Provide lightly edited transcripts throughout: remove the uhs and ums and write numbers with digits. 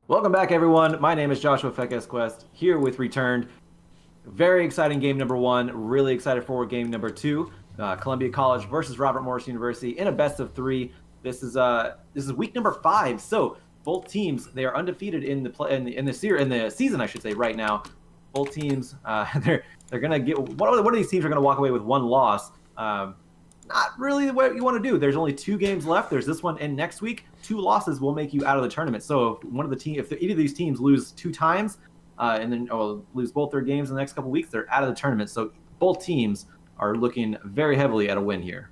Welcome back, everyone. My name is Joshua Quest here with Returned. Very exciting game number one. Really excited for game number two. Columbia College versus Robert Morris University in a best of three. This is week number 5. So both teams, they are undefeated in the season, I should say, right now. Both teams, they're gonna get one of these teams are gonna walk away with one loss. Not really what you want to do. There's only 2 games left. There's this one and next week. 2 losses will make you out of the tournament. So if either of these teams lose 2 times, and then lose both their games in the next couple weeks, they're out of the tournament. So both teams are looking very heavily at a win here.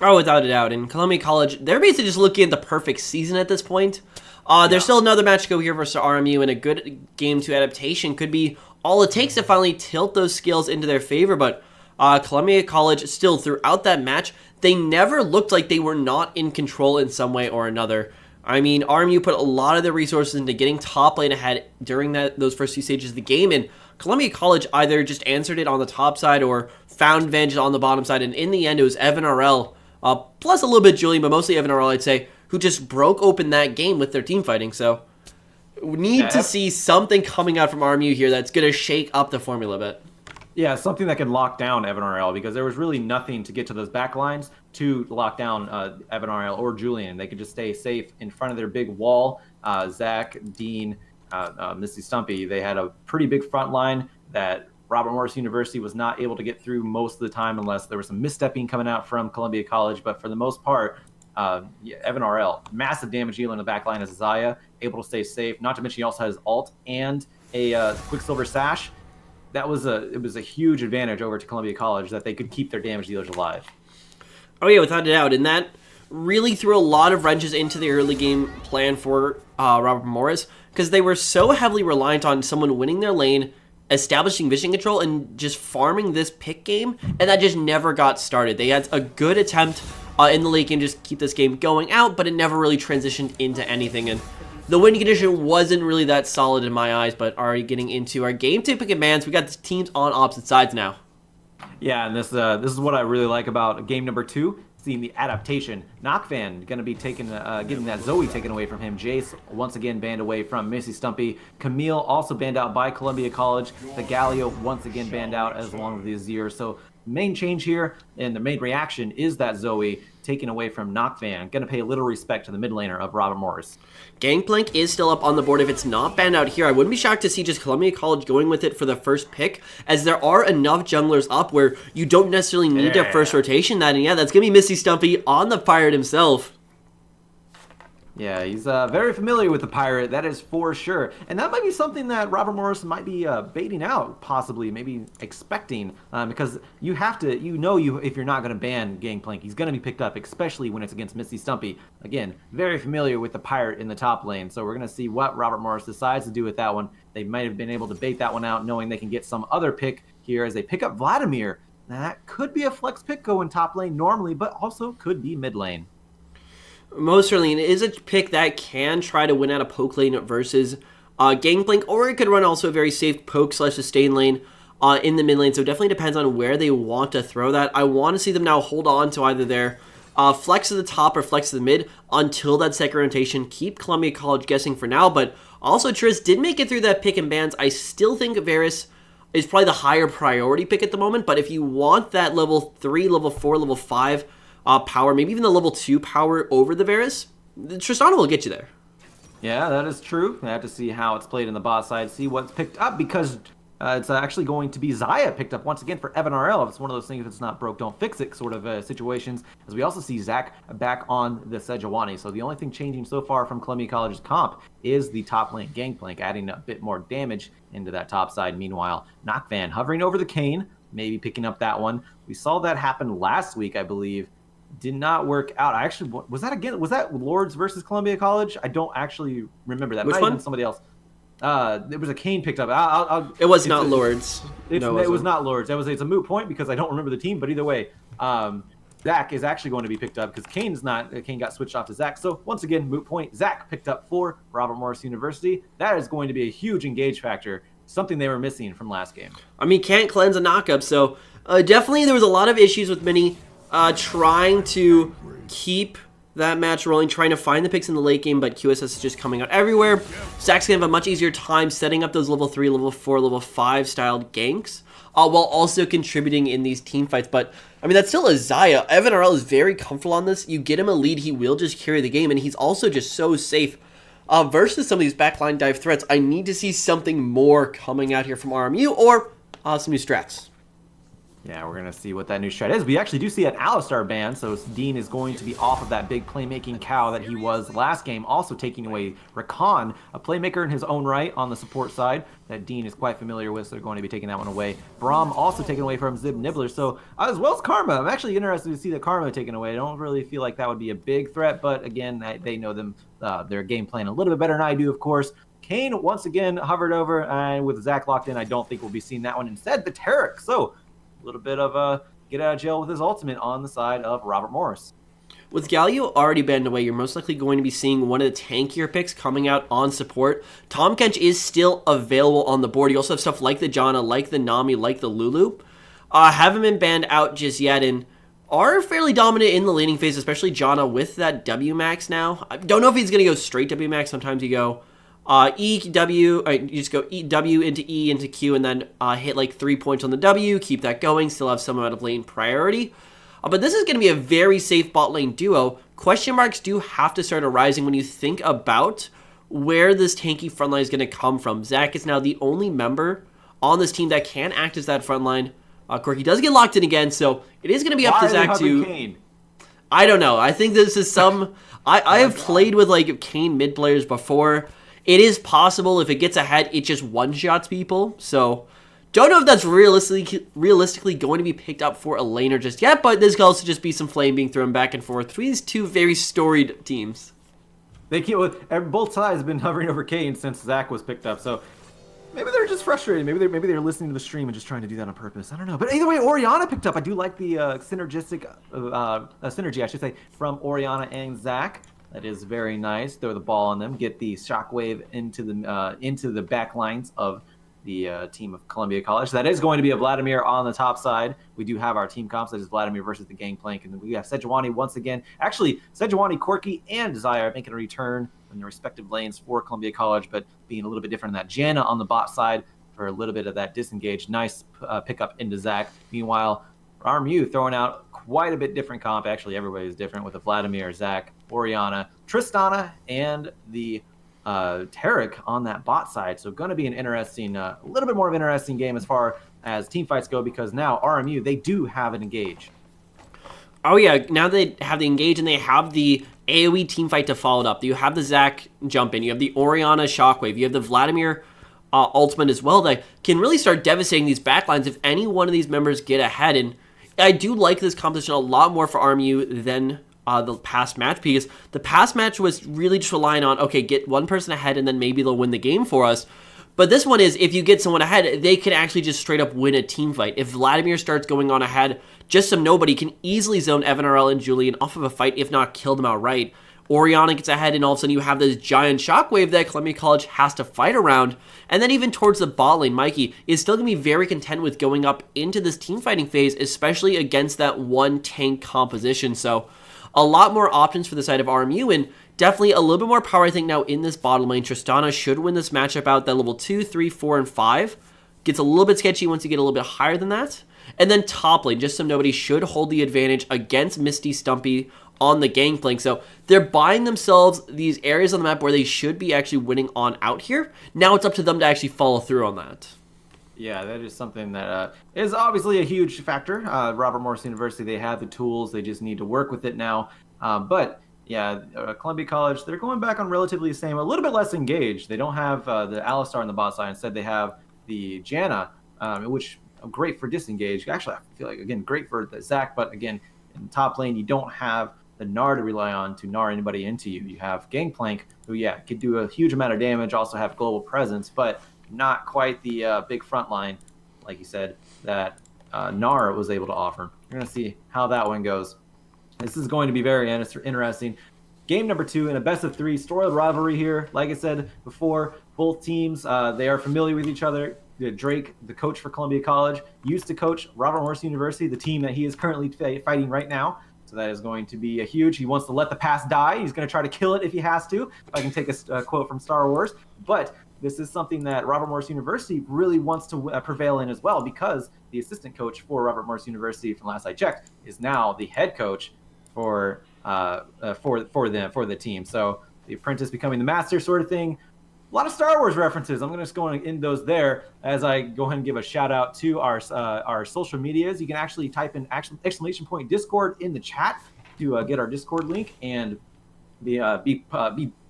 Oh, without a doubt. And Columbia College, they're basically just looking at the perfect season at this point. There's still another match to go here versus RMU, and a good game to adaptation could be all it takes to finally tilt those skills into their favor. But Columbia College, still throughout that match, they never looked like they were not in control in some way or another. I mean, RMU put a lot of their resources into getting top lane ahead during those first few stages of the game, and Columbia College either just answered it on the top side or found advantage on the bottom side, and in the end, it was Evan RL, plus a little bit Julian, but mostly Evan RL, I'd say, who just broke open that game with their team fighting. So we need to see something coming out from RMU here that's going to shake up the formula a bit. Yeah, something that can lock down Evan RL, because there was really nothing to get to those back lines to lock down Evan RL or Julian. They could just stay safe in front of their big wall. Zach, Dean, Missy Stumpy, they had a pretty big front line that Robert Morris University was not able to get through most of the time unless there was some misstepping coming out from Columbia College. But for the most part, Evan RL, massive damage dealer in the back line as Zaya, able to stay safe. Not to mention he also has ult and a Quicksilver Sash. It was a huge advantage over to Columbia College that they could keep their damage dealers alive. Oh yeah, without a doubt, and that really threw a lot of wrenches into the early game plan for Robert Morris, because they were so heavily reliant on someone winning their lane, establishing vision control, and just farming this pick game, and that just never got started. They had a good attempt in the late game to just keep this game going out, but it never really transitioned into anything, and the win condition wasn't really that solid in my eyes. But already getting into our game 2 pick and bans, we got the teams on opposite sides now. Yeah, and this is what I really like about game number 2, seeing the adaptation. Knockfan going to be getting that Zoe taken away from him. Jace once again banned away from Missy Stumpy. Camille also banned out by Columbia College. The Galio once again banned out, as long as the Azir. So main change here and the main reaction is that Zoe taken away from Knockfan. Going to pay a little respect to the mid laner of Robert Morris. Gangplank is still up on the board. If it's not banned out here, I wouldn't be shocked to see just Columbia College going with it for the first pick, as there are enough junglers up where you don't necessarily need a first rotation. That's going to be Missy Stumpy on the Pirate himself. Yeah, he's very familiar with the Pirate, that is for sure. And that might be something that Robert Morris might be baiting out, possibly, maybe expecting, because you have to, if you're not going to ban Gangplank, he's going to be picked up, especially when it's against Misty Stumpy. Again, very familiar with the Pirate in the top lane, so we're going to see what Robert Morris decides to do with that one. They might have been able to bait that one out, knowing they can get some other pick here as they pick up Vladimir. Now, that could be a flex pick going top lane normally, but also could be mid lane. Most certainly, and it is a pick that can try to win out a poke lane versus Gangplank, or it could run also a very safe poke / sustain lane in the mid lane, so it definitely depends on where they want to throw that. I want to see them now hold on to either their flex to the top or flex to the mid until that second rotation. Keep Columbia College guessing for now, but also Triss did make it through that pick and bans. I still think Varus is probably the higher priority pick at the moment, but if you want that level 3, level 4, level 5 power, maybe even the level 2 power over the Varus, Tristana will get you there. Yeah, that is true. I have to see how it's played in the bot side, see what's picked up, because it's actually going to be Zaya picked up once again for Evan RL. It's one of those things, if it's not broke, don't fix it sort of situations, as we also see Zach back on the Sejuani. So the only thing changing so far from Columbia College's comp is the top lane Gangplank, adding a bit more damage into that top side. Meanwhile, Knockfan hovering over the Kane, maybe picking up that one. We saw that happen last week, I believe. Did not work out. Was that Lords versus Columbia College? I don't actually remember that. Which Might one? have been somebody else. There was a Kane picked up. It was not Lords. It was not Lords. It's a moot point because I don't remember the team. But either way, Zach is actually going to be picked up because Kane got switched off to Zach. So once again, moot point. Zach picked up for Robert Morris University. That is going to be a huge engage factor. Something they were missing from last game. I mean, can't cleanse a knockup. So definitely there was a lot of issues with Mini trying to keep that match rolling, trying to find the picks in the late game, but QSS is just coming out everywhere. Zach's going to have a much easier time setting up those level 3, level 4, level 5 styled ganks, while also contributing in these team fights. But, I mean, that's still a Xayah. Evan RL is very comfortable on this. You get him a lead, he will just carry the game, and he's also just so safe. Versus some of these backline dive threats, I need to see something more coming out here from RMU, or some new strats. Yeah, we're going to see what that new strat is. We actually do see an Alistar ban, so Dean is going to be off of that big playmaking cow that he was last game, also taking away Rakan, a playmaker in his own right on the support side that Dean is quite familiar with, so they're going to be taking that one away. Braum also taken away from Zib Nibbler, so as well as Karma. I'm actually interested to see the Karma taken away. I don't really feel like that would be a big threat, but again, they know them, their game plan a little bit better than I do, of course. Kane once again hovered over, and with Zach locked in, I don't think we'll be seeing that one. Instead, the Tarek. So a little bit of a get out of jail with his ultimate on the side of Robert Morris. With Galio already banned away, you're most likely going to be seeing one of the tankier picks coming out on support. Tahm Kench is still available on the board. You also have stuff like the Janna, like the Nami, like the Lulu. Haven't been banned out just yet, and are fairly dominant in the laning phase, especially Janna with that W max now. I don't know if he's going to go straight W max. Sometimes you go E, W, you just go W into E into Q, and then hit like 3 points on the W, keep that going, still have some amount of lane priority. But this is going to be a very safe bot lane duo. Question marks do have to start arising when you think about where this tanky frontline is going to come from. Zach is now the only member on this team that can act as that frontline. Corky does get locked in again, so it is going to be up to Zach to... Kane? I don't know. I think this is some... I have played with like Kane mid players before. It is possible if it gets ahead, it just one-shots people. So, don't know if that's realistically going to be picked up for a laner just yet, but this could also just be some flame being thrown back and forth between these two very storied teams. They can't. Both sides have been hovering over Kane since Zach was picked up, so maybe they're just frustrated. Maybe they're listening to the stream and just trying to do that on purpose. I don't know. But either way, Orianna picked up. I do like the synergy, I should say, from Orianna and Zach. That is very nice. Throw the ball on them. Get the shockwave into the back lines of the team of Columbia College. That is going to be a Vladimir on the top side. We do have our team comps. That is Vladimir versus the Gangplank. And then we have Sejuani once again. Actually, Sejuani, Corky, and Xayah are making a return in their respective lanes for Columbia College, but being a little bit different than that. Janna on the bot side for a little bit of that disengage. Nice pickup into Zach. Meanwhile, RMU throwing out quite a bit different comp. Actually, everybody is different with the Vladimir, Zach, Orianna, Tristana, and the Tarek on that bot side. So going to be an interesting, a little bit more of an interesting game as far as team fights go, because now RMU, they do have an engage. Oh yeah, now they have the engage and they have the AoE team fight to follow it up. You have the Zach jump in, you have the Orianna shockwave, you have the Vladimir ultimate as well that can really start devastating these backlines if any one of these members get ahead. And I do like this composition a lot more for RMU than the past match, because the past match was really just relying on, okay, get one person ahead and then maybe they'll win the game for us. But this one is, if you get someone ahead, they can actually just straight up win a team fight. If Vladimir starts going on ahead, just some nobody can easily zone Evan RL and Julian off of a fight, if not kill them outright. Orianna gets ahead, and all of a sudden you have this giant shockwave that Columbia College has to fight around. And then even towards the bot lane, Mikey is still going to be very content with going up into this team fighting phase, especially against that one tank composition. So a lot more options for the side of RMU, and definitely a little bit more power, I think, now in this bottom lane. Tristana should win this matchup out. That level 2, 3, 4, and 5 gets a little bit sketchy once you get a little bit higher than that. And then top lane, just some nobody should hold the advantage against Misty Stumpy on the Gangplank. So they're buying themselves these areas on the map where they should be actually winning on out here. Now it's up to them to actually follow through on that. Yeah, that is something that is obviously a huge factor. Robert Morris University, they have the tools. They just need to work with it now. But yeah, Columbia College, they're going back on relatively the same, a little bit less engaged. They don't have the Alistar on the bot side. Instead, they have the Janna, which great for disengage. Actually, I feel like, again, great for the Zach. But again, in the top lane, you don't have the Gnar to rely on to Gnar anybody into you. You have Gangplank, who, yeah, could do a huge amount of damage, also have global presence, but not quite the big front line, like you said, that Gnar was able to offer. We're going to see how that one goes. This is going to be very interesting. Game number 2 in a best-of-3 story rivalry here. Like I said before, both teams, they are familiar with each other. Drake, the coach for Columbia College, used to coach Robert Morris University, the team that he is currently fighting right now. So that is going to be a huge. He wants to let the past die. He's going to try to kill it if he has to. If I can take a quote from Star Wars. But this is something that Robert Morris University really wants to prevail in as well, because the assistant coach for Robert Morris University, from last I checked, is now the head coach for the team. So the apprentice becoming the master, sort of thing. A lot of Star Wars references. I'm going to just go in those there as I go ahead and give a shout out to our social medias. You can actually type in ! Discord in the chat to get our Discord link and be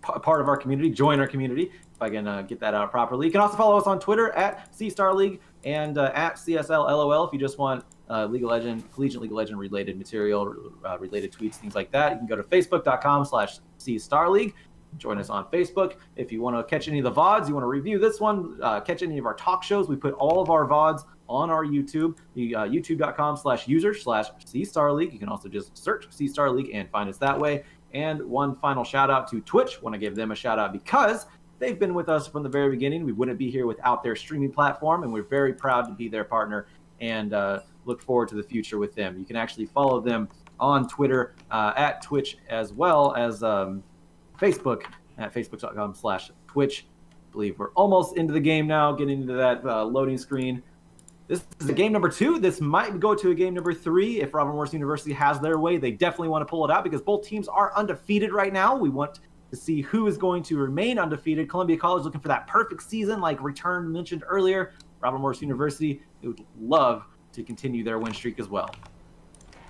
part of our community, join our community, if I can get that out properly. You can also follow us on Twitter at @CStarLeague and at CSLLOL if you just want League of Legends, Collegiate League of Legends related material, related tweets, things like that. You can go to facebook.com/CStarLeague. Join us on Facebook. If you want to catch any of the VODs, you want to review this one, catch any of our talk shows, we put all of our VODs on our YouTube, youtube.com/user/CStarLeague. You can also just search CStarLeague and find us that way. And one final shout out to Twitch. Want to give them a shout out because they've been with us from the very beginning. We wouldn't be here without their streaming platform, and we're very proud to be their partner and look forward to the future with them. You can actually follow them on Twitter, at Twitch, as well as Facebook at facebook.com/Twitch. I believe we're almost into the game now, getting into that loading screen. This is a game number 2. This might go to a game number 3 if Robert Morris University has their way. They definitely want to pull it out because both teams are undefeated right now. We want to see who is going to remain undefeated. Columbia College looking for that perfect season, like Return mentioned earlier. Robert Morris University, they would love to continue their win streak as well.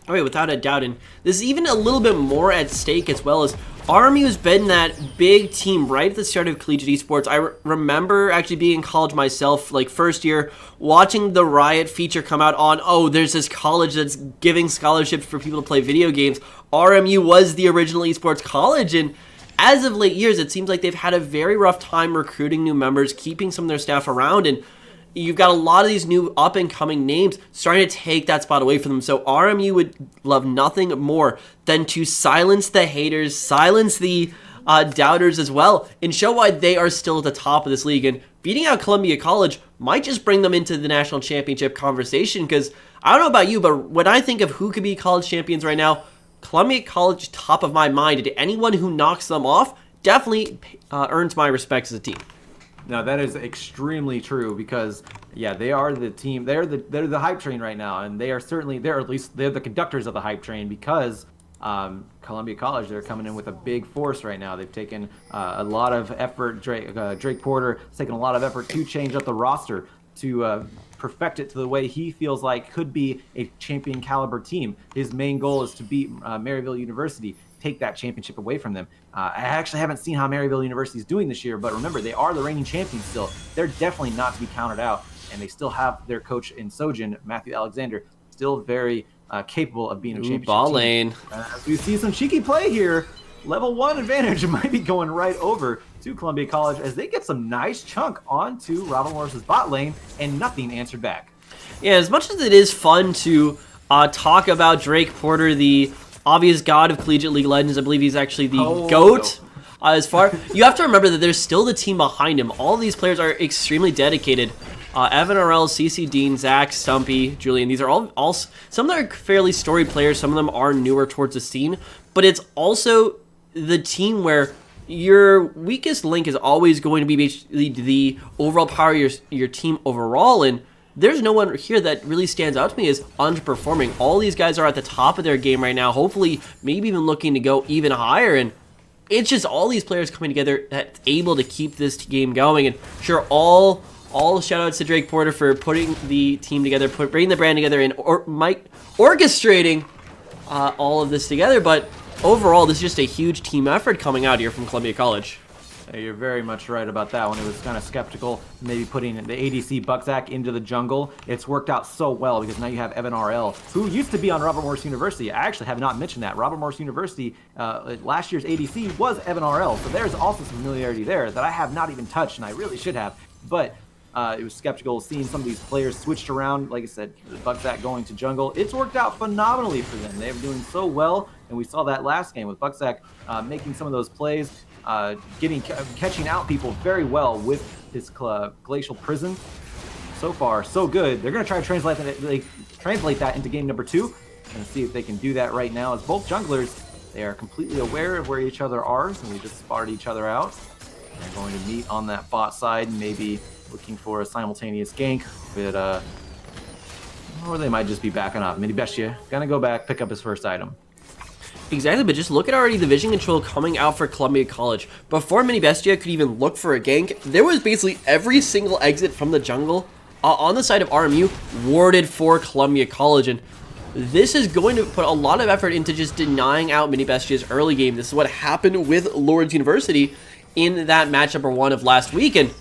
Oh, wait, without a doubt. And there's even a little bit more at stake, as well as RMU has been that big team right at the start of collegiate esports. I remember actually being in college myself, like first year, watching the Riot feature come out on, oh, there's this college that's giving scholarships for people to play video games. RMU was the original esports college, and as of late years, it seems like they've had a very rough time recruiting new members, keeping some of their staff around, and you've got a lot of these new up-and-coming names starting to take that spot away from them. So RMU would love nothing more than to silence the haters, silence the doubters as well, and show why they are still at the top of this league. And beating out Columbia College might just bring them into the national championship conversation, because I don't know about you, but when I think of who could be college champions right now, Columbia College top of my mind, and anyone who knocks them off definitely earns my respects as a team. No, that is extremely true because, yeah, they are the team. They're the hype train right now, and they're the conductors of the hype train because Columbia College, they're coming in with a big force right now. They've taken a lot of effort. Drake Porter has taken a lot of effort to change up the roster to perfect it to the way he feels like could be a champion caliber team. His main goal is to beat Maryville University, take that championship away from them. I actually haven't seen how Maryville University is doing this year, but remember, they are the reigning champions still. They're definitely not to be counted out, and they still have their coach in Sojin, Matthew Alexander, still very capable of being a championship ball team. lane. As we see some cheeky play here, level 1 advantage might be going right over to Columbia College as they get some nice chunk onto Robert Morris's bot lane, and nothing answered back. Yeah, as much as it is fun to talk about Drake Porter, the obvious god of collegiate League of Legends, I believe he's actually the GOAT. As far you have to remember that there's still the team behind him. All of these players are extremely dedicated. Evan RL, CC Dean, Zach, Stumpy, Julian. These are all some of them are fairly storied players. Some of them are newer towards the scene, but it's also the team where your weakest link is always going to be basically the overall power of your team overall, and there's no one here that really stands out to me as underperforming. All these guys are at the top of their game right now, hopefully maybe even looking to go even higher, and it's just all these players coming together that's able to keep this game going. And sure, all shout outs to Drake Porter for putting the team together, bringing the brand together, and orchestrating all of this together, but overall, this is just a huge team effort coming out here from Columbia College. You're very much right about that one. It was kind of skeptical, maybe putting the ADC Buckzak into the jungle. It's worked out so well because now you have Evan RL, who used to be on Robert Morris University. I actually have not mentioned that. Robert Morris University, last year's ADC was Evan RL, so there's also some familiarity there that I have not even touched, and I really should have. But it was skeptical seeing some of these players switched around. Like I said, Buckzak going to jungle. It's worked out phenomenally for them. They're doing so well, and we saw that last game with Buckzak making some of those plays, catching out people very well with his Glacial Prison. So far, so good. They're going to try to translate that into game number 2. Gonna see if they can do that right now, as both junglers, they are completely aware of where each other are, so we just spotted each other out. They're going to meet on that bot side, maybe looking for a simultaneous gank, but or they might just be backing off. Mini Bestia gonna go back, pick up his first item. Exactly, but just look at already the vision control coming out for Columbia College. Before Mini Bestia could even look for a gank, there was basically every single exit from the jungle on the side of RMU warded for Columbia College, and this is going to put a lot of effort into just denying out Mini Bestia's early game. This is what happened with Lawrence University in that match number 1 of last week, and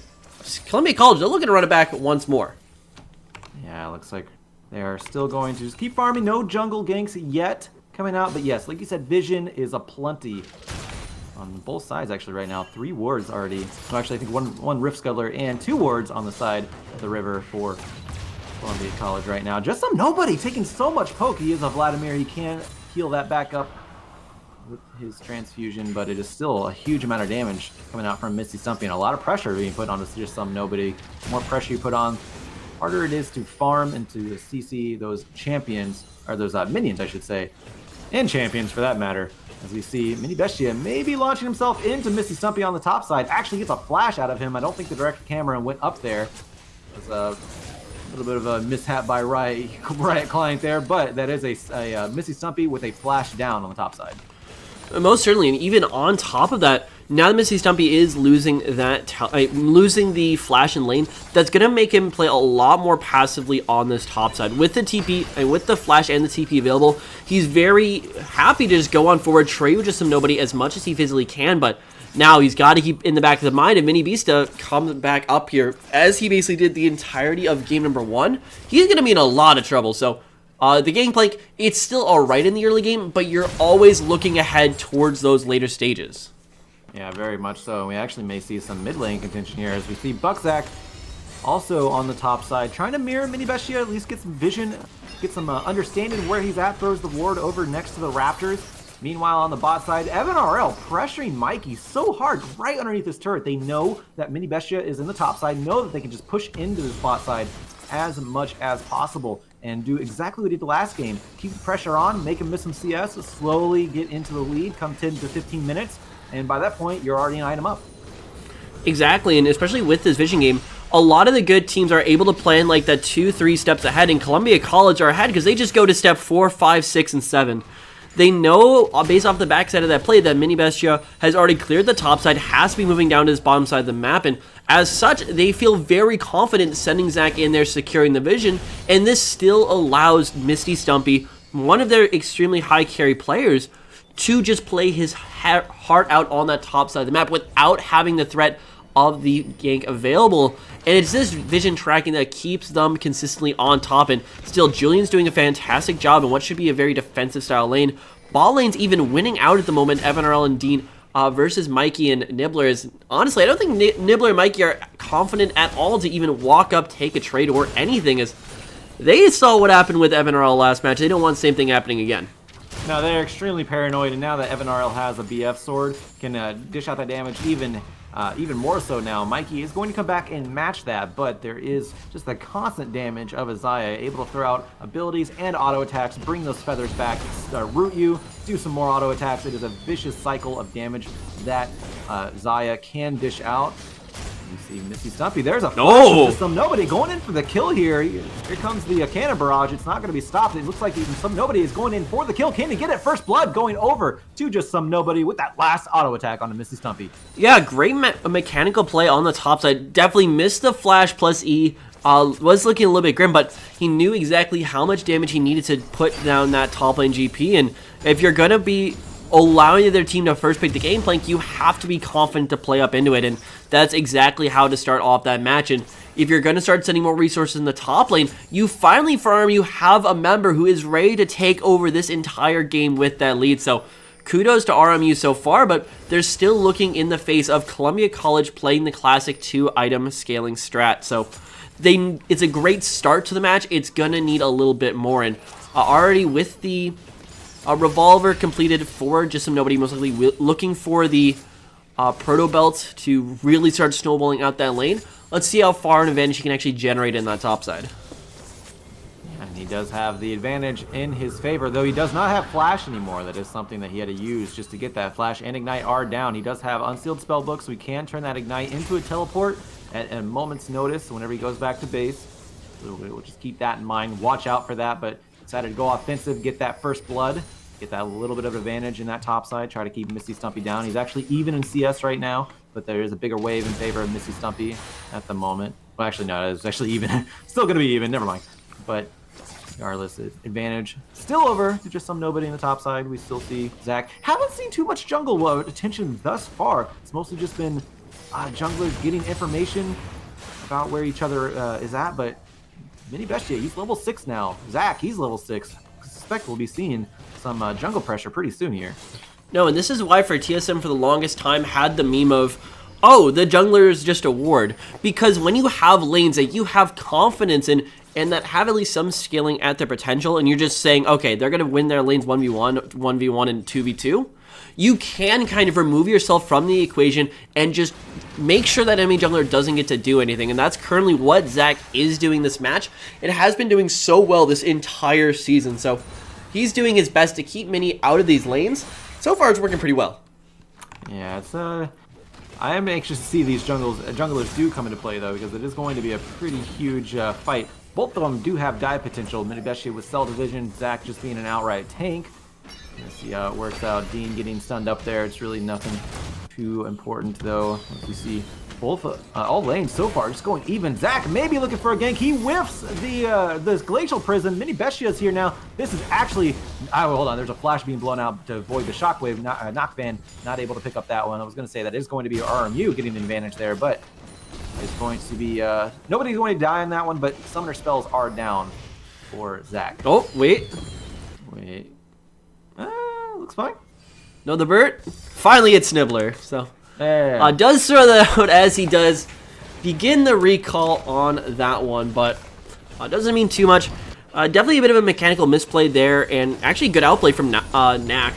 Columbia College, they're looking to run it back once more. Yeah, it looks like they are still going to just keep farming. No jungle ganks yet coming out, but yes, like you said, vision is aplenty on both sides actually right now. 3 wards already. Well, actually, I think one Rift Scuttler and 2 wards on the side of the river for Columbia College right now. Just some nobody taking so much poke. He is a Vladimir. He can heal that back up with his transfusion, but it is still a huge amount of damage coming out from Misty Stumpy, and a lot of pressure being put on just some nobody. The more pressure you put on, harder it is to farm and to CC those champions, or those minions, I should say, and champions for that matter. As we see, Mini Bestia may be launching himself into Misty Stumpy on the top side. Actually gets a flash out of him. I don't think the direct camera went up there. It was a little bit of a mishap by Riot Client there, but that is a Misty Stumpy with a flash down on the top side. Most certainly, and even on top of that, now that Misty Stumpy is losing losing the flash in lane, that's going to make him play a lot more passively on this top side. With the TP, and with the flash and the TP available, he's very happy to just go on forward, trade with just some nobody as much as he physically can, but now he's got to keep in the back of the mind, and Mini Beasta comes back up here, as he basically did the entirety of game number 1. He's going to be in a lot of trouble, so the Gangplank, it's still alright in the early game, but you're always looking ahead towards those later stages. Yeah, very much so. We actually may see some mid lane contention here, as we see Buckzak also on the top side, trying to mirror Mini Bestia, at least get some vision, get some understanding of where he's at, throws the ward over next to the Raptors. Meanwhile, on the bot side, Evan RL pressuring Mikey so hard right underneath this turret. They know that Mini Bestia is in the top side, know that they can just push into this bot side as much as possible and do exactly what he did the last game. Keep the pressure on, make him miss some CS, slowly get into the lead, come 10 to 15 minutes, and by that point, you're already an item up. Exactly, and especially with this vision game, a lot of the good teams are able to plan like that 2-3 steps ahead, and Columbia College are ahead because they just go to step 4, 5, 6, and 7. They know, based off the backside of that play, that Mini Bestia has already cleared the top side, has to be moving down to this bottom side of the map, and as such, they feel very confident sending Zac in there, securing the vision, and this still allows Misty Stumpy, one of their extremely high carry players, to just play his heart out on that top side of the map without having the threat of the gank available. And it's this vision tracking that keeps them consistently on top, and still Julian's doing a fantastic job in what should be a very defensive style lane. Ball lane's even winning out at the moment, Evan RL and Dean versus Mikey and Nibbler. Is honestly, I don't think Nibbler and Mikey are confident at all to even walk up, take a trade, or anything, as they saw what happened with Evan RL last match. They don't want the same thing happening again. Now they're extremely paranoid, and now that Evan RL has a BF sword, can dish out that damage even more so now. Mikey is going to come back and match that, but there is just the constant damage of Isaiah, able to throw out abilities and auto attacks, bring those feathers back, root you, do some more auto attacks. It is a vicious cycle of damage that Zaya can dish out. You see Misty Stumpy. There's a flash system. Nobody going in for the kill here. Here comes the cannon barrage. It's not going to be stopped. It looks like even some nobody is going in for the kill. Can he get it? First blood going over to just some nobody with that last auto attack on the Misty Stumpy. Yeah, great mechanical play on the top side. Definitely missed the flash plus E. Was looking a little bit grim, but he knew exactly how much damage he needed to put down that top lane GP. And if you're going to be allowing their team to first pick the game plank, you have to be confident to play up into it, and that's exactly how to start off that match. And if you're going to start sending more resources in the top lane, you finally, for RMU, have a member who is ready to take over this entire game with that lead. So kudos to RMU so far, but they're still looking in the face of Columbia College playing the classic 2-item scaling strat. So it's a great start to the match. It's going to need a little bit more, and already with the Revolver completed for just some nobody, most likely looking for the Proto Belt to really start snowballing out that lane. Let's see how far an advantage he can actually generate in that top side. And He does have the advantage in his favor, though he does not have Flash anymore. That is something that he had to use just to get that. Flash and Ignite are down. He does have Unsealed Spellbook, so he can turn that Ignite into a teleport at a moment's notice whenever he goes back to base. So we'll just keep that in mind. Watch out for that, but decided to go offensive, get that first blood, get that little bit of advantage in that top side, try to keep Misty Stumpy down. He's actually even in CS right now, but there is a bigger wave in favor of Misty Stumpy at the moment. Well, actually, no, it's actually even. Still going to be even, never mind. But regardless, advantage still over to just some nobody in the top side. We still see Zach. Haven't seen too much jungle attention thus far. It's mostly just been junglers getting information about where each other is at, but Mini Bestia, he's level 6 now. Zach, he's level 6. I suspect we'll be seeing some jungle pressure pretty soon here. No, and this is why for TSM for the longest time had the meme of, oh, the jungler is just a ward. Because when you have lanes that you have confidence in and that have at least some scaling at their potential, and you're just saying, okay, they're going to win their lanes 1v1, 1v1, and 2v2, you can kind of remove yourself from the equation and just make sure that enemy jungler doesn't get to do anything. And that's currently what Zach is doing this match. It has been doing so well this entire season. So he's doing his best to keep Mini out of these lanes. So far, it's working pretty well. Yeah, it's I am anxious to see these junglers do come into play, though, because it is going to be a pretty huge fight. Both of them do have dive potential. Mini Bestia with Cell Division, Zach just being an outright tank. Let's see how it works out. Dean getting stunned up there. It's really nothing too important, though. As you see, both all lanes so far just going even. Zach maybe looking for a gank. He whiffs the Glacial Prison. Mini Bestia is here now. This is actually... hold on. There's a flash being blown out to avoid the Shockwave. Knockvan not able to pick up that one. I was going to say that is going to be RMU getting the advantage there, but it's going to be... nobody's going to die on that one, but Summoner Spells are down for Zach. Oh, wait. Looks fine. No, the Burt. Finally, it's Snibbler. So, Yeah. does throw that out as he does begin the recall on that one, but doesn't mean too much. Definitely a bit of a mechanical misplay there, and actually good outplay from Knack,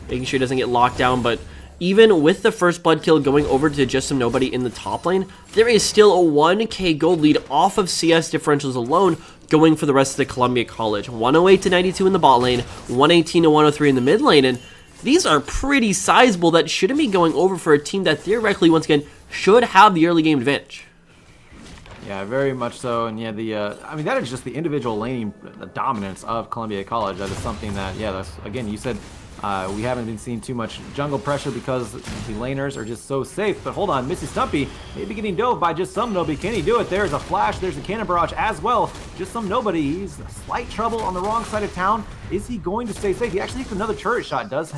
making sure he doesn't get locked down. But even with the first blood kill going over to just some nobody in the top lane, there is still a 1k gold lead off of CS differentials alone, going for the rest of the Columbia College. 108 to 92 in the bot lane, 118 to 103 in the mid lane, and these are pretty sizable that shouldn't be going over for a team that theoretically, once again, should have the early game advantage. Yeah, very much so. And yeah, I mean, that is just the individual laning dominance of Columbia College. That is something that, yeah, that's, again, you said we haven't been seeing too much jungle pressure because the laners are just so safe. But hold on, Misty Stumpy maybe getting dove by just some nobody. Can he do it? There's a flash. There's a cannon barrage as well. Just some nobody. He's slight trouble on the wrong side of town. Is he going to stay safe? He actually takes another turret shot. Does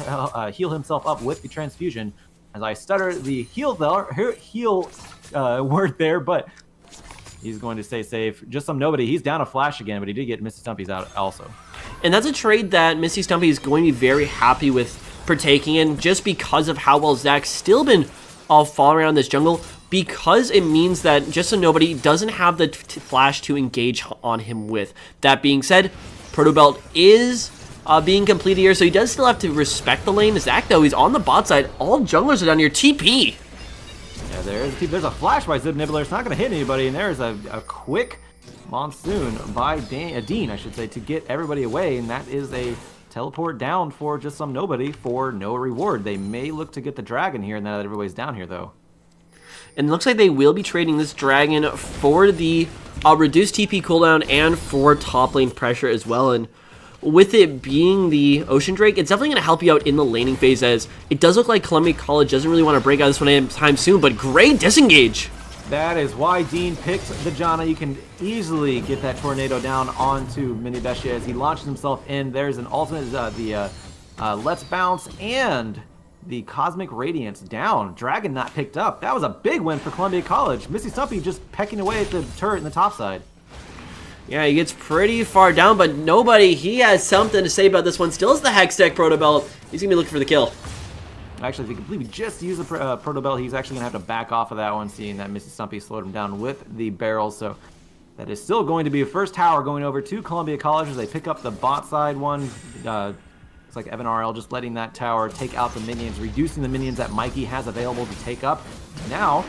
heal himself up with the transfusion. As I stutter the heal word there, but he's going to stay safe. Just some nobody. He's down a flash again, but he did get Misty Stumpy's out also. And that's a trade that Misty Stumpy is going to be very happy with partaking in, just because of how well Zach's still been following around this jungle, because it means that just so nobody doesn't have the flash to engage on him with. That being said, Proto Belt is being completed here, so he does still have to respect the lane. Zach, though, he's on the bot side. All junglers are down here. TP. Yeah, there's a flash by Zib Nibbler. It's not going to hit anybody, and there's a quick monsoon by Dean, I should say, to get everybody away, and that is a teleport down for just some nobody for no reward. They may look to get the dragon here now that everybody's down here, though. And it looks like they will be trading this dragon for the reduced TP cooldown and for top lane pressure as well. And with it being the Ocean Drake, it's definitely going to help you out in the laning phase, as it does look like Columbia College doesn't really want to break out this one anytime soon, but great disengage. That is why Dean picked the Janna. You can easily get that tornado down onto Mini Bestia as he launches himself in. There's an ultimate, Let's Bounce, and the Cosmic Radiance down. Dragon not picked up. That was a big win for Columbia College. Misty Stumpy just pecking away at the turret in the top side. Yeah, he gets pretty far down, but nobody, he has something to say about this one. Still is the Hex Tech Proto Belt. He's going to be looking for the kill. Actually, if he completely just use the Proto Belt, he's actually going to have to back off of that one, seeing that Misty Stumpy slowed him down with the barrels. So that is still going to be a first tower going over to Columbia College as they pick up the bot side one. Looks like Evan RL just letting that tower take out the minions, reducing the minions that Mikey has available to take up. Now,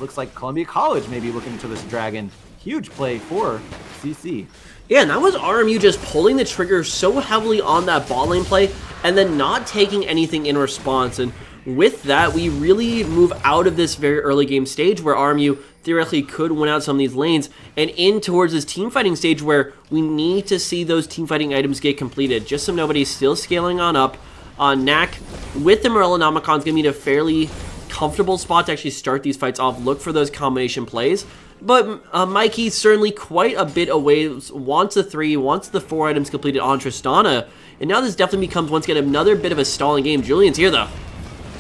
looks like Columbia College may be looking to this dragon. Huge play for CC. Yeah, and that was RMU just pulling the trigger so heavily on that bot lane play and then not taking anything in response. And with that, we really move out of this very early game stage where RMU theoretically could win out some of these lanes and in towards this team fighting stage where we need to see those team fighting items get completed. Just so nobody's still scaling on up. Knack with the Morellonomicon is going to be in a fairly comfortable spot to actually start these fights off. Look for those combination plays. But Mikey certainly quite a bit away, wants the 3, wants the 4 items completed on Tristana. And now this definitely becomes once again another bit of a stalling game. Julian's here though.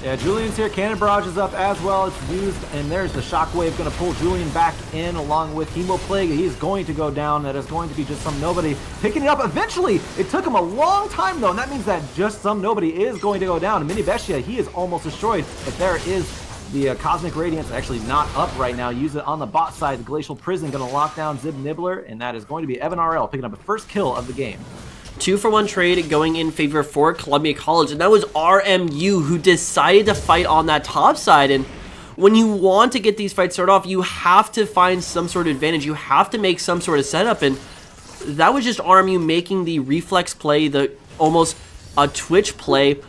Yeah, Julian's here. Cannon Barrage is up as well. It's used, and there's the Shockwave going to pull Julian back in along with Hemoplague. He's going to go down. That is going to be Just Some Nobody picking it up eventually. It took him a long time, though, and that means that Just Some Nobody is going to go down. And Mini Bestia, he is almost destroyed, but there is the Cosmic Radiance actually not up right now. Use it on the bot side. The Glacial Prison going to lock down Zib Nibbler, and that is going to be Evan RL picking up the first kill of the game. 2-for-1 trade going in favor for Columbia College, and that was RMU who decided to fight on that top side. And when you want to get these fights started off, you have to find some sort of advantage. You have to make some sort of setup, and that was just RMU making the reflex play, the almost a twitch play,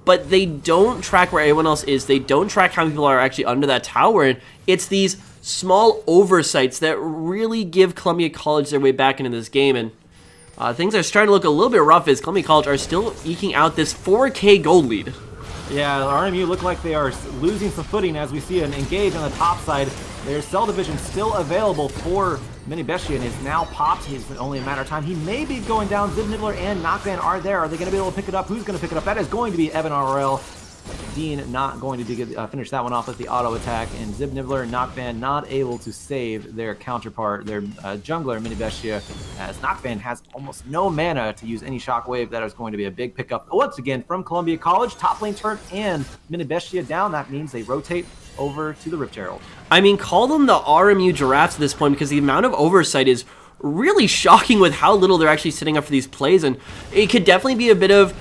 but they don't track where everyone else is. They don't track how many people are actually under that tower, and it's these small oversights that really give Columbia College their way back into this game. And things are starting to look a little bit rough as Columbia College are still eking out this 4K gold lead. Yeah, RMU look like they are losing some footing as we see an engage on the top side. Their cell division still available for Mini Bestia, and is now popped. It's only a matter of time. He may be going down. Zib Nibbler and Knockvan are there. Are they going to be able to pick it up? Who's going to pick it up? That is going to be Evan RL. Dean not going to finish that one off with the auto attack, and Zib Nibbler and Knockvan not able to save their counterpart, their jungler Mini Bestia, as Knockvan has almost no mana to use any shockwave. That is going to be a big pickup once again from Columbia College. Top lane turret and Mini Bestia down. That means they rotate over to the Rift Herald. I mean, call them the RMU giraffes at this point because the amount of oversight is really shocking with how little they're actually setting up for these plays, and it could definitely be a bit of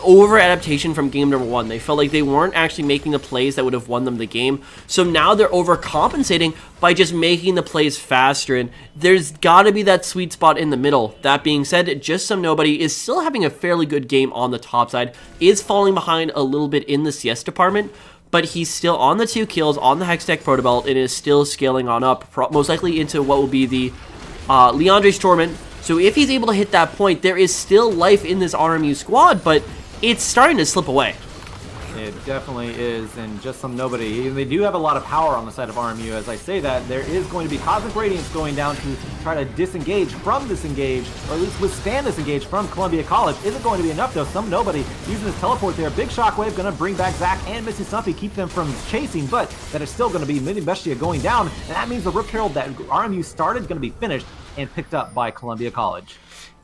over adaptation from game number 1. They felt like they weren't actually making the plays that would have won them the game, so now they're overcompensating by just making the plays faster, and there's got to be that sweet spot in the middle. That being said, Just Some Nobody is still having a fairly good game on the top side, is falling behind a little bit in the CS department, but he's still on the 2 kills on the Hextech Protobelt and is still scaling on up, most likely into what will be the Leandre's Torment. So if he's able to hit that point, there is still life in this RMU squad, but it's starting to slip away. It definitely is, and Just Some Nobody. They do have a lot of power on the side of RMU. As I say that, there is going to be Cosmic Radiance going down to try to disengage from this engage, or at least withstand this engage from Columbia College. Isn't going to be enough, though. Some Nobody using his teleport there. Big Shockwave going to bring back Zach and Missy Stumpy, keep them from chasing, but that is still going to be Mini Bestia going down, and that means the Rift Herald that RMU started is going to be finished and picked up by Columbia College.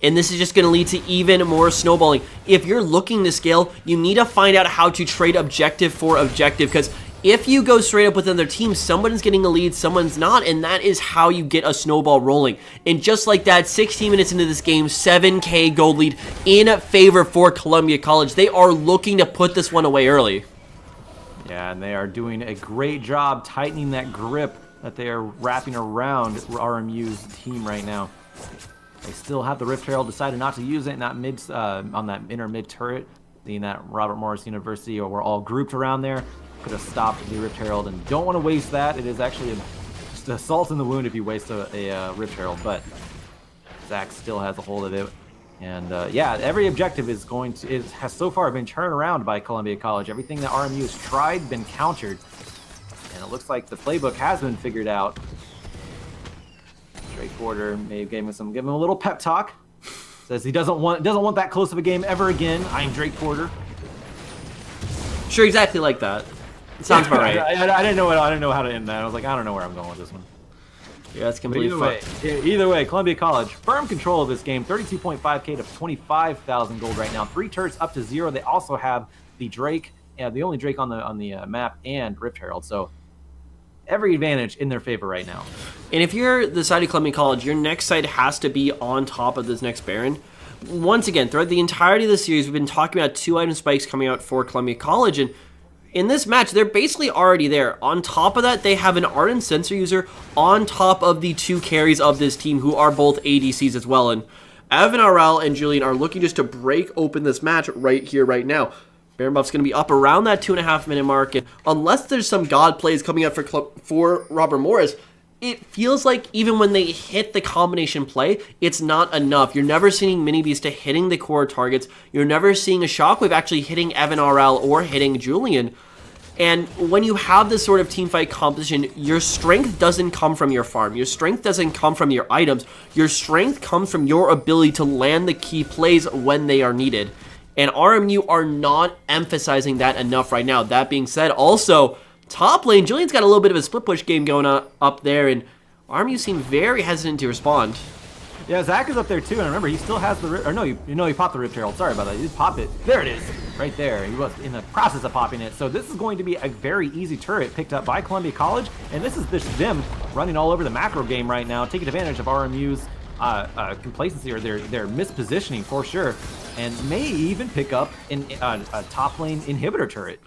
And this is just going to lead to even more snowballing. If you're looking to scale, you need to find out how to trade objective for objective, because if you go straight up with another team, someone's getting a lead, someone's not, and that is how you get a snowball rolling. And just like that, 16 minutes into this game, 7K gold lead in favor for Columbia College. They are looking to put this one away early. Yeah, and they are doing a great job tightening that grip that they are wrapping around RMU's team right now. They still have the Rift Herald, decided not to use it in that on that inner mid turret, being that Robert Morris University, or we're all grouped around there. Could have stopped the Rift Herald, and don't want to waste that. It is actually just a salt in the wound if you waste a Rift Herald, but Zach still has a hold of it. And yeah, every objective has so far been turned around by Columbia College. Everything that RMU has tried been countered, and it looks like the playbook has been figured out. Drake Porter may have give him a little pep talk. Says he doesn't want that close of a game ever again. I'm Drake Porter. Sure, exactly like that. It sounds about right. I didn't know how to end that. I was like, I don't know where I'm going with this one. Yeah, that's completely either way, Columbia College, firm control of this game. 32.5K to 25,000 gold right now. 3 turrets up to 0. They also have the Drake, the only Drake on the map, and Rift Herald. So every advantage in their favor right now. And if you're the side of Columbia College, your next side has to be on top of this next Baron. Once again, throughout the entirety of the series, we've been talking about 2 item spikes coming out for Columbia College, and in this match, they're basically already there. On top of that, they have an Ardent Sensor user on top of the 2 carries of this team who are both ADCs as well. And Evan RL and Julian are looking just to break open this match right here, right now. Baron Buff's going to be up around that 2.5 minute mark. And unless there's some god plays coming up for Robert Morris, it feels like even when they hit the combination play, it's not enough. You're never seeing Mini Beast hitting the core targets. You're never seeing a Shockwave actually hitting Evan RL or hitting Julian. And when you have this sort of teamfight composition, your strength doesn't come from your farm. Your strength doesn't come from your items. Your strength comes from your ability to land the key plays when they are needed. And RMU are not emphasizing that enough right now. That being said, also, top lane, Julian's got a little bit of a split push game going on up there, and RMU seem very hesitant to respond. Yeah, Zach is up there too, and remember, he still has the rip, or no, he popped the Rift Herald. Sorry about that. He did pop it. There it is, right there. He was in the process of popping it. So this is going to be a very easy turret picked up by Columbia College, and this is just them running all over the macro game right now, taking advantage of RMU's complacency or their mispositioning for sure, and may even pick up a top lane inhibitor turret.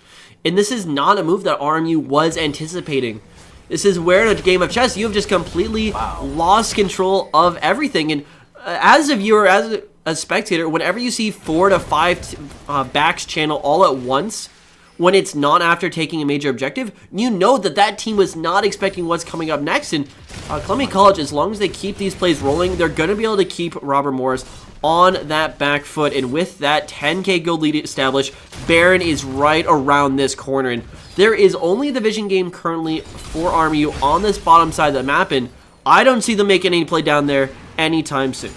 And this is not a move that RMU was anticipating. This is where in a game of chess, you have just completely lost control of everything. And as a viewer, as a spectator, whenever you see 4 to 5 backs channel all at once, when it's not after taking a major objective, you know that that team was not expecting what's coming up next. And Columbia College, as long as they keep these plays rolling, they're going to be able to keep Robert Morris on that back foot. And with that 10k gold lead established, Baron is right around this corner. And there is only the vision game currently for RMU on this bottom side of the map, and I don't see them making any play down there anytime soon.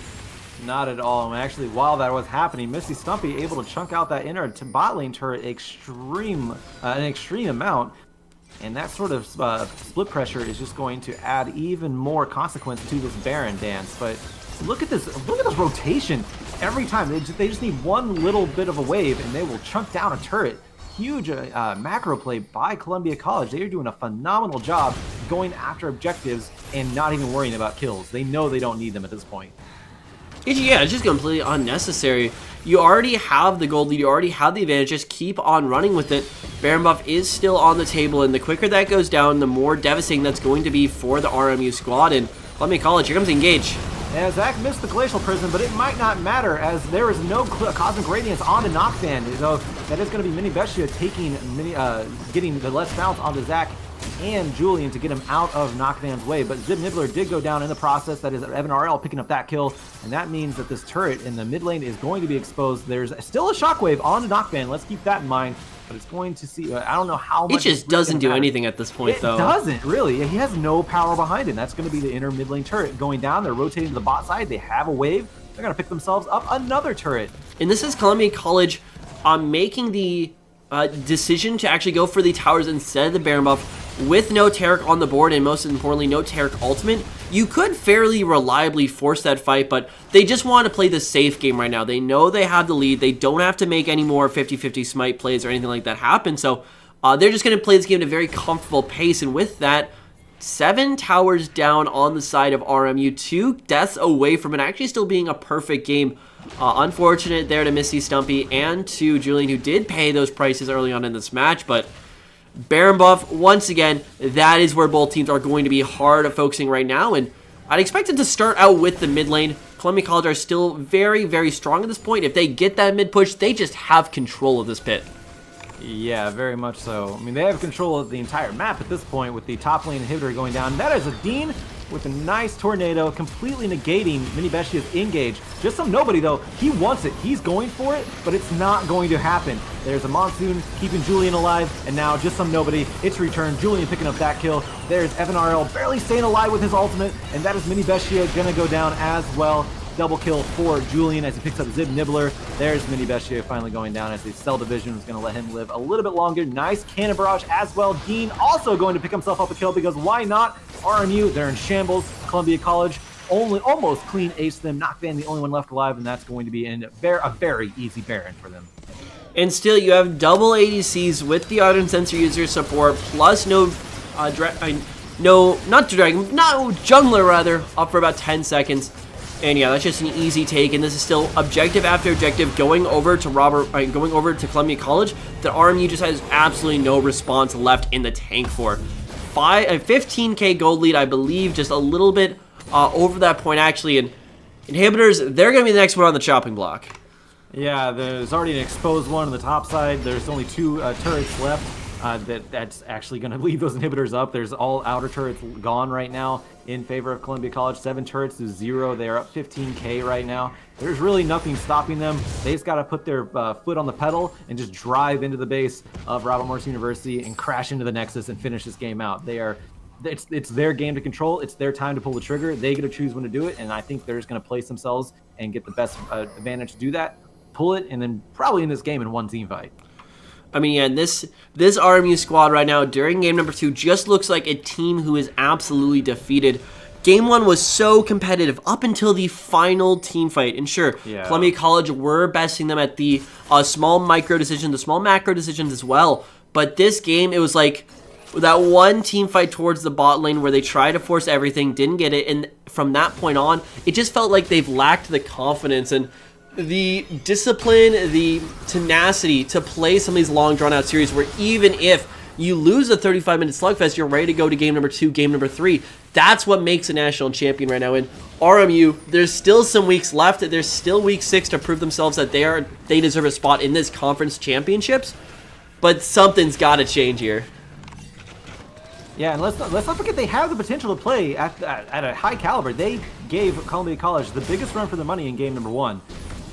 Not at all. And actually, while that was happening, Misty Stumpy able to chunk out that inner bot lane turret an extreme amount. And that sort of split pressure is just going to add even more consequence to this Baron dance. But look at this rotation. Every time, they just need one little bit of a wave, and they will chunk down a turret. Huge macro play by Columbia College. They are doing a phenomenal job going after objectives and not even worrying about kills. They know they don't need them at this point. Yeah, it's just completely unnecessary. You already have the gold lead, you already have the advantage, just keep on running with it. Baron buff is still on the table, and the quicker that goes down, the more devastating that's going to be for the RMU squad. And Columbia College, here comes Engage. Yeah, Zach missed the Glacial Prison, but it might not matter as there is no Cosmic Radiance on the knockband. So that is going to be Mini Bestia taking getting the less bounce onto Zach and Julian to get him out of Knockvan's way. But Zib Nibbler did go down in the process. That is Evan RL picking up that kill, and that means that this turret in the mid lane is going to be exposed. There's still a Shockwave on the Knockvan. Let's keep that in mind. But it's going to see, I don't know how much. It just doesn't do anything at this point, though. It doesn't, really. He has no power behind him. That's going to be the inner mid lane turret going down. They're rotating to the bot side. They have a wave. They're going to pick themselves up another turret. And this is Columbia College making the decision to actually go for the towers instead of the Baron buff with no Taric on the board, and most importantly, no Taric ultimate. You could fairly reliably force that fight, but they just want to play the safe game right now. They know they have the lead. They don't have to make any more 50-50 smite plays or anything like that happen, so they're just going to play this game at a very comfortable pace, and with that, 7 towers down on the side of RMU, 2 deaths away from it actually still being a perfect game. Unfortunate there to Misty Stumpy and to Julian, who did pay those prices early on in this match, but Baron buff, once again, that is where both teams are going to be hard at focusing right now, and I'd expect it to start out with the mid lane. Columbia College are still very, very strong at this point. If they get that mid push, they just have control of this pit. Yeah, very much so. I mean, they have control of the entire map at this point with the top lane inhibitor going down. That is a Dean with a nice tornado, completely negating Mini Bestia's engage. Just some nobody, though. He wants it. He's going for it, but it's not going to happen. There's a Monsoon keeping Julian alive, and now just some nobody. It's return. Julian picking up that kill. There's Evan RL barely staying alive with his ultimate, and that is Mini Bestia going to go down as well. Double kill for Julian as he picks up Zib Nibbler. There's Mini Bestia finally going down as the Cell Division is going to let him live a little bit longer. Nice cannon barrage as well. Dean also going to pick himself up a kill because why not? RMU, they're in shambles. Columbia College almost clean ace them. Knockvan the only one left alive, and that's going to be a very easy Baron for them. And still, you have double ADCs with the Ardent Sensor user support, plus no jungler rather, up for about 10 seconds. And yeah, that's just an easy take, and this is still objective after objective going over to Columbia College that RMU just has absolutely no response left in the tank for. A 15k gold lead, I believe, just a little bit over that point actually, and inhibitors, they're going to be the next one on the chopping block. Yeah, there's already an exposed one on the top side. There's only 2 turrets left. That's actually going to leave those inhibitors up. There's all outer turrets gone right now in favor of Columbia College. 7 turrets to 0. They are up 15k right now. There's really nothing stopping them. They just got to put their foot on the pedal and just drive into the base of Robert Morris University and crash into the Nexus and finish this game out. It's their game to control. It's their time to pull the trigger. They get to choose when to do it, and I think they're just going to place themselves and get the best advantage to do that. Pull it, and then probably in this game in one team fight. I mean, yeah, this RMU squad right now during game number 2 just looks like a team who is absolutely defeated. Game 1 was so competitive up until the final team fight. And sure, yeah. Columbia College were besting them at the small micro decisions, the small macro decisions as well. But this game, it was like that one team fight towards the bot lane where they tried to force everything, didn't get it. And from that point on, it just felt like they've lacked the confidence and the discipline, the tenacity to play some of these long drawn-out series where even if you lose a 35-minute slugfest, you're ready to go to game number 2, game number 3. That's what makes a national champion right now. And RMU, there's still some weeks left. There's still week 6 to prove themselves that they deserve a spot in this conference championships. But something's got to change here. Yeah, and let's not forget they have the potential to play at a high caliber. They gave Columbia College the biggest run for their money in game number 1.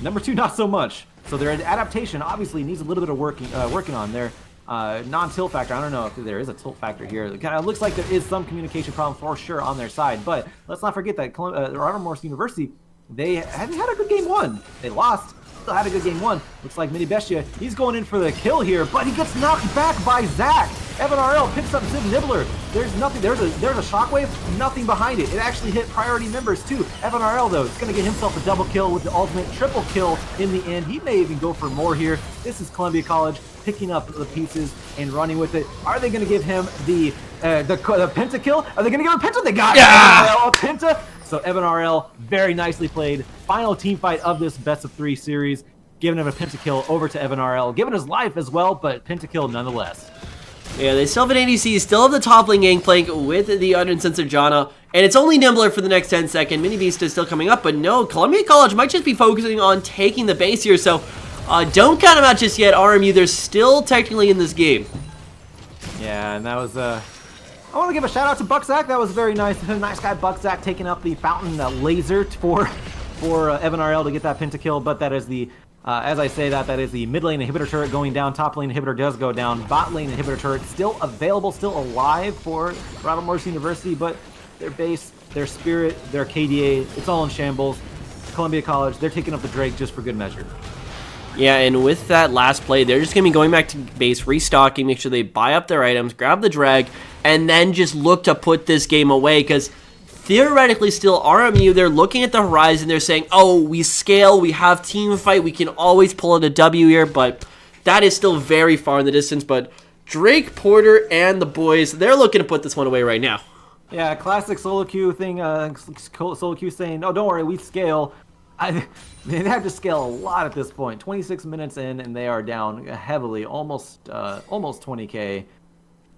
Number 2, not so much. So their adaptation obviously needs a little bit of working on their non-tilt factor. I don't know if there is a tilt factor here. It kind of looks like there is some communication problem for sure on their side. But let's not forget that Robert Morris University, they haven't had a good game 1. They lost. Still had a good game 1. Looks like Mini Bestia, he's going in for the kill here, but he gets knocked back by Zach. Evan RL picks up Zig Nibbler. There's nothing. There's a shockwave. Nothing behind it. It actually hit priority members too. Evan RL though is going to get himself a double kill with the ultimate triple kill in the end. He may even go for more here. This is Columbia College picking up the pieces and running with it. Are they going to give him the penta kill? Are they going to give him a penta? They got Evan RL a penta. So Evan RL, very nicely played. Final team fight of this best of 3 series. Giving him a pentakill over to Evan RL. Giving his life as well, but pentakill nonetheless. Yeah, they still have an ADC, still have the top lane gangplank with the Uncensored Janna, and it's only Nimbler for the next 10 seconds. Mini Beast is still coming up, but no, Columbia College might just be focusing on taking the base here, so don't count them out just yet, RMU. They're still technically in this game. Yeah, and that was I want to give a shout out to Bucksack. That was very nice. Nice guy Bucksack taking up the fountain laser for Evan RL to get that pentakill, but that is the as I say that is the mid lane inhibitor turret going down. Top lane inhibitor does go down. Bot lane inhibitor turret still available, still alive for Robert Morris University, but their base, their spirit, their KDA, it's all in shambles. Columbia College, they're taking up the Drake just for good measure. Yeah, and with that last play, they're just going to be going back to base, restocking, make sure they buy up their items, grab the drag, and then just look to put this game away, because theoretically still RMU, they're looking at the horizon, they're saying, oh, we scale, we have team fight, we can always pull out a W here, but that is still very far in the distance. But Drake, Porter, and the boys, they're looking to put this one away right now. Yeah, classic solo queue thing, solo queue saying, oh, don't worry, we scale. They have to scale a lot at this point. 26 minutes in, and they are down heavily, almost 20k.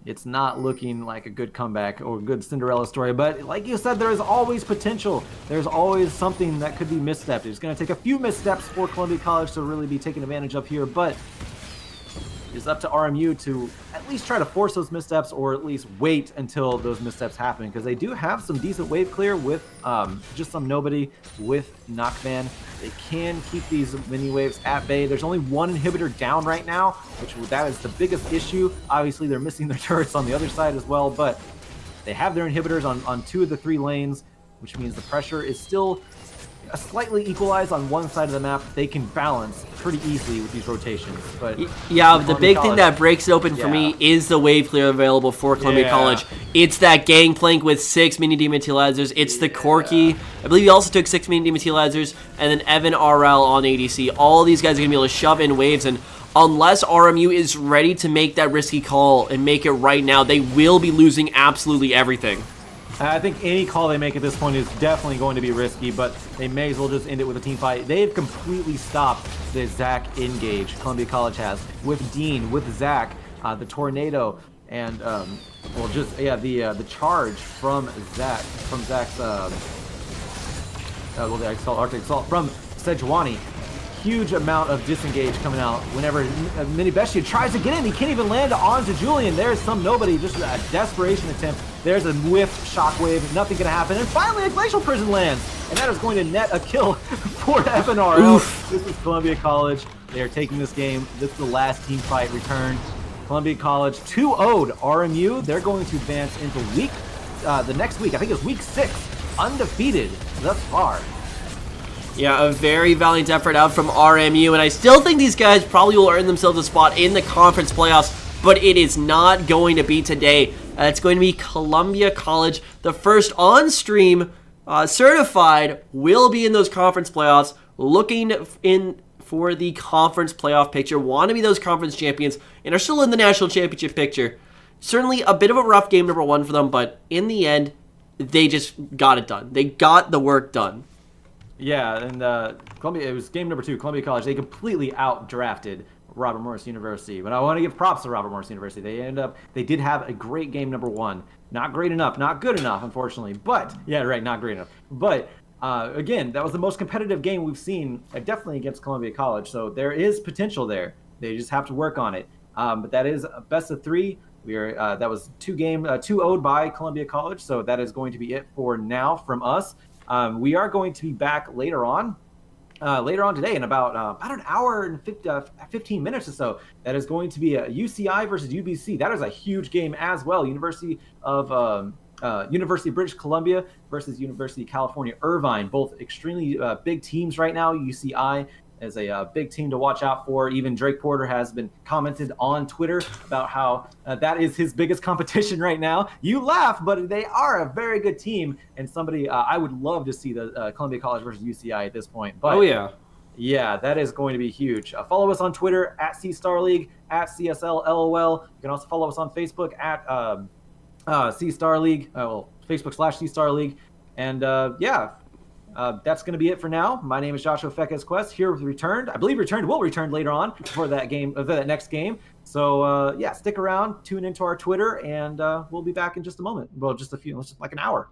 It's not looking like a good comeback or a good Cinderella story, but like you said, there is always potential. There's always something that could be misstepped. It's going to take a few missteps for Columbia College to really be taken advantage of here, but it's up to RMU to at least try to force those missteps or at least wait until those missteps happen, because they do have some decent wave clear with just some nobody with Knockman. They can keep these mini waves at bay. There's only one inhibitor down right now, which that is the biggest issue. Obviously, they're missing their turrets on the other side as well, but they have their inhibitors on 2 of the 3 lanes, which means the pressure is still slightly equalized on one side of the map. They can balance pretty easily with these rotations. But yeah, the big thing that breaks it open for me is the wave clear available for Columbia College. It's that gangplank with 6 mini dematerializers. It's the Corky. I believe he also took 6 mini dematerializers, and then Evan RL on ADC. All these guys are gonna be able to shove in waves, and unless RMU is ready to make that risky call and make it right now, they will be losing absolutely everything. I think any call they make at this point is definitely going to be risky, but they may as well just end it with a team fight. They've completely stopped the Zach engage. Columbia College has with Dean, with Zach, the tornado, and the charge from Zach's the Arctic Assault from Sejuani. Huge amount of disengage coming out whenever Mini Bestia tries to get in. He can't even land onto Julian. There's some nobody, just a desperation attempt. There's a whiff shockwave. Nothing gonna happen. And finally, a Glacial Prison lands. And that is going to net a kill for FNR. This is Columbia College. They are taking this game. This is the last team fight return. Columbia College 2-0'd RMU. They're going to advance into the next week. I think it's week 6. Undefeated thus far. Yeah, a very valiant effort out from RMU, and I still think these guys probably will earn themselves a spot in the conference playoffs, but it is not going to be today. It's going to be Columbia College, the first on-stream certified, will be in those conference playoffs, looking in for the conference playoff picture, want to be those conference champions, and are still in the national championship picture. Certainly a bit of a rough game number 1 for them, but in the end, they just got it done. They got the work done. Yeah, and Columbia, it was game number 2, Columbia College. They completely out-drafted Robert Morris University. But I want to give props to Robert Morris University. They did have a great game number 1. Not great enough, not good enough, unfortunately. But, yeah, right, not great enough. But, again, that was the most competitive game we've seen, definitely against Columbia College. So there is potential there. They just have to work on it. But that is a best of 3. That was 2-0'd by Columbia College. So that is going to be it for now from us. We are going to be back later on today in about an hour and 15 minutes or so. That is going to be a UCI versus UBC. That is a huge game as well. University of British Columbia versus University of California, Irvine. Both extremely big teams right now. UCI is a big team to watch out for. Even Drake Porter has been commented on Twitter about how that is his biggest competition right now. You laugh, but they are a very good team, and somebody I would love to see the Columbia College versus UCI at this point. But, yeah, that is going to be huge. Follow us on Twitter at C-Star League, at CSLLOL. You can also follow us on Facebook at C-Star League, Facebook/C-Star League. And that's going to be it for now. My name is Joshua Fekes Quest, here with Returned. I believe Returned will return later on for that next game. So, stick around, tune into our Twitter, and we'll be back in just a moment. Well, just like an hour.